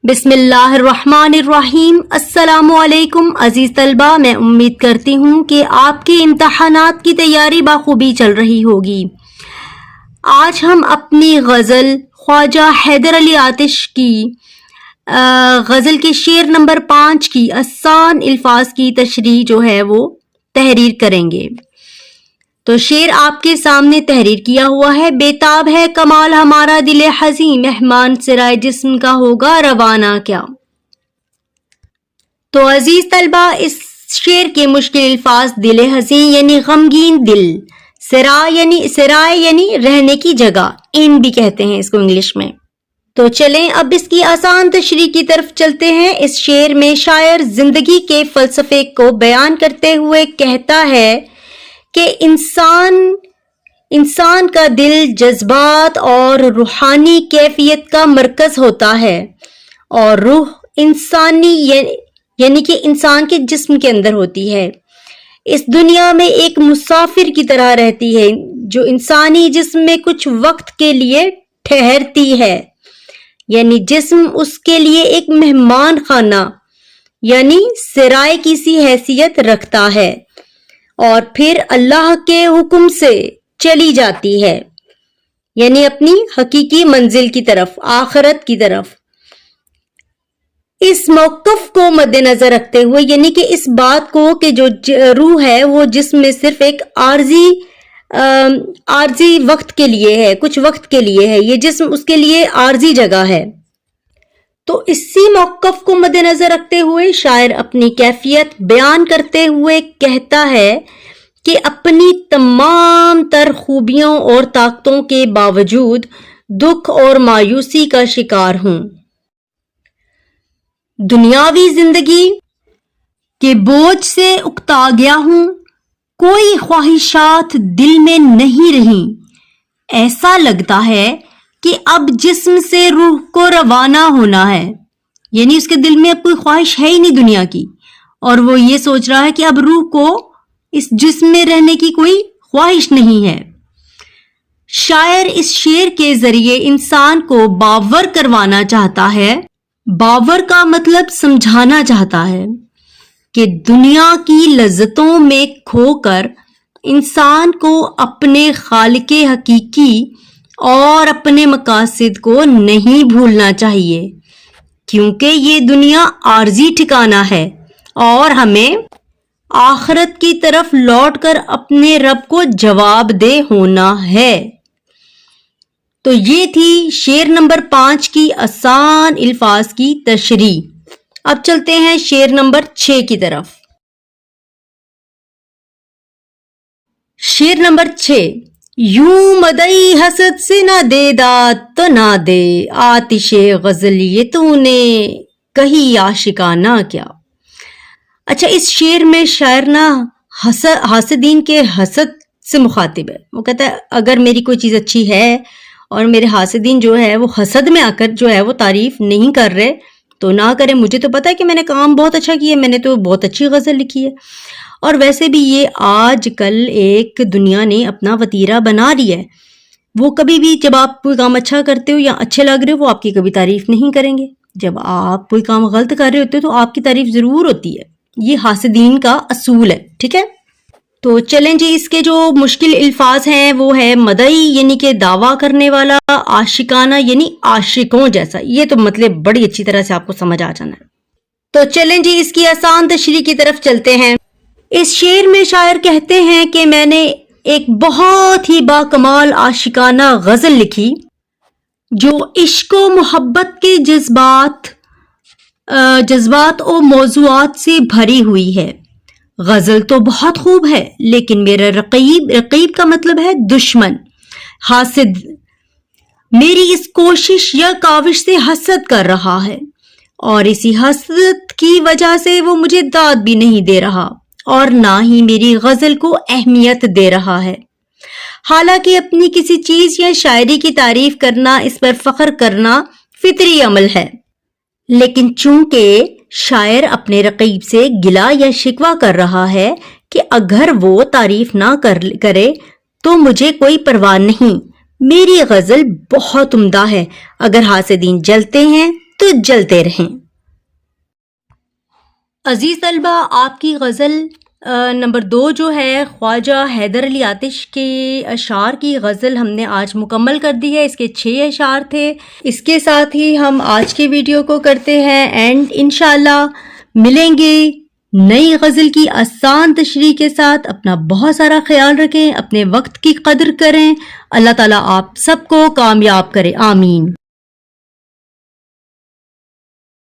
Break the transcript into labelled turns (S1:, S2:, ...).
S1: بسم اللہ الرحمن الرحیم۔ السلام علیکم عزیز طلبہ، میں امید کرتی ہوں کہ آپ کے امتحانات کی تیاری بخوبی چل رہی ہوگی۔ آج ہم اپنی غزل خواجہ حیدر علی آتش کی غزل کے شعر نمبر 5 کی آسان الفاظ کی تشریح جو ہے وہ تحریر کریں گے۔ تو شعر آپ کے سامنے تحریر کیا ہوا ہے۔ بیتاب ہے کمال ہمارا دل حزین، مہمان سرائے جسم کا ہوگا روانہ کیا۔ تو عزیز طلبہ، اس شعر کے مشکل الفاظ دل حزین یعنی غمگین دل، سرائے یعنی رہنے کی جگہ، ان بھی کہتے ہیں اس کو انگلش میں۔ تو چلیں اب اس کی آسان تشریح کی طرف چلتے ہیں۔ اس شعر میں شاعر زندگی کے فلسفے کو بیان کرتے ہوئے کہتا ہے کہ انسان کا دل جذبات اور روحانی کیفیت کا مرکز ہوتا ہے، اور روح انسانی یعنی کہ انسان کے جسم کے اندر ہوتی ہے۔ اس دنیا میں ایک مسافر کی طرح رہتی ہے، جو انسانی جسم میں کچھ وقت کے لیے ٹھہرتی ہے، یعنی جسم اس کے لیے ایک مہمان خانہ یعنی سرائے کی سی حیثیت رکھتا ہے، اور پھر اللہ کے حکم سے چلی جاتی ہے، یعنی اپنی حقیقی منزل کی طرف، آخرت کی طرف۔ اس موقف کو مد نظر رکھتے ہوئے، یعنی کہ اس بات کو کہ جو روح ہے وہ جسم میں صرف ایک عارضی وقت کے لیے ہے، کچھ وقت کے لیے ہے، یہ جسم اس کے لیے عارضی جگہ ہے۔ تو اسی موقف کو مد نظر رکھتے ہوئے شاعر اپنی کیفیت بیان کرتے ہوئے کہتا ہے کہ اپنی تمام تر خوبیوں اور طاقتوں کے باوجود دکھ اور مایوسی کا شکار ہوں۔ دنیاوی زندگی کے بوجھ سے اکتا گیا ہوں، کوئی خواہشات دل میں نہیں رہیں، ایسا لگتا ہے کہ اب جسم سے روح کو روانہ ہونا ہے، یعنی اس کے دل میں اب کوئی خواہش ہے ہی نہیں دنیا کی، اور وہ یہ سوچ رہا ہے کہ اب روح کو اس جسم میں رہنے کی کوئی خواہش نہیں ہے۔ شاعر اس شعر کے ذریعے انسان کو باور کروانا چاہتا ہے، باور کا مطلب سمجھانا چاہتا ہے کہ دنیا کی لذتوں میں کھو کر انسان کو اپنے خالق حقیقی اور اپنے مقاصد کو نہیں بھولنا چاہیے، کیونکہ یہ دنیا عارضی ٹھکانہ ہے اور ہمیں آخرت کی طرف لوٹ کر اپنے رب کو جواب دہ ہونا ہے۔ تو یہ تھی شعر نمبر 5 کی آسان الفاظ کی تشریح۔ اب چلتے ہیں شعر نمبر 6 کی طرف۔ شعر نمبر 6۔ یوں مدعی حسد سے نہ دے داد تو نہ دے، آتش غزل یہ تو نے کہی عاشقانہ کیا۔ اچھا، اس شعر میں شاعر نا حاسدین کے حسد سے مخاطب ہے۔ وہ کہتا ہے اگر میری کوئی چیز اچھی ہے اور میرے حاسدین جو ہے وہ حسد میں آ کر جو ہے وہ تعریف نہیں کر رہے تو نہ کرے، مجھے تو پتا ہے کہ میں نے کام بہت اچھا کیا ہے، میں نے تو بہت اچھی غزل لکھی ہے۔ اور ویسے بھی یہ آج کل ایک دنیا نے اپنا وتیرہ بنا لیا ہے، وہ کبھی بھی جب آپ کوئی کام اچھا کرتے ہو یا اچھے لگ رہے ہو وہ آپ کی کبھی تعریف نہیں کریں گے، جب آپ کوئی کام غلط کر رہے ہوتے ہو تو آپ کی تعریف ضرور ہوتی ہے۔ یہ حاسدین کا اصول ہے، ٹھیک ہے۔ تو چلیں جی، اس کے جو مشکل الفاظ ہیں وہ ہے مدعی یعنی کہ دعویٰ کرنے والا، عاشقانہ یعنی عاشقوں جیسا۔ یہ تو مطلب بڑی اچھی طرح سے آپ کو سمجھ آ جانا ہے۔ تو چلیں جی، اس کی آسان تشریح کی طرف چلتے ہیں۔ اس شعر میں شاعر کہتے ہیں کہ میں نے ایک بہت ہی باکمال عاشقانہ غزل لکھی جو عشق و محبت کے جذبات و موضوعات سے بھری ہوئی ہے۔ غزل تو بہت خوب ہے، لیکن میرا رقیب کا مطلب ہے دشمن، حاسد، میری اس کوشش یا کاوش سے حسد کر رہا ہے، اور اسی حسد کی وجہ سے وہ مجھے داد بھی نہیں دے رہا اور نہ ہی میری غزل کو اہمیت دے رہا ہے۔ حالانکہ اپنی کسی چیز یا شاعری کی تعریف کرنا، اس پر فخر کرنا فطری عمل ہے، لیکن چونکہ شاعر اپنے رقیب سے گلہ یا شکوہ کر رہا ہے کہ اگر وہ تعریف نہ کرے تو مجھے کوئی پرواہ نہیں، میری غزل بہت عمدہ ہے، اگر حاسدین جلتے ہیں تو جلتے رہیں۔ عزیز طلبہ، آپ کی غزل نمبر 2 جو ہے خواجہ حیدر علی آتش کے اشعار کی غزل ہم نے آج مکمل کر دی ہے۔ اس کے 6 اشعار تھے۔ اس کے ساتھ ہی ہم آج کے ویڈیو کو کرتے ہیں اینڈ انشاءاللہ ملیں گے نئی غزل کی آسان تشریح کے ساتھ۔ اپنا بہت سارا خیال رکھیں، اپنے وقت کی قدر کریں۔ اللہ تعالیٰ آپ سب کو کامیاب کرے، آمین۔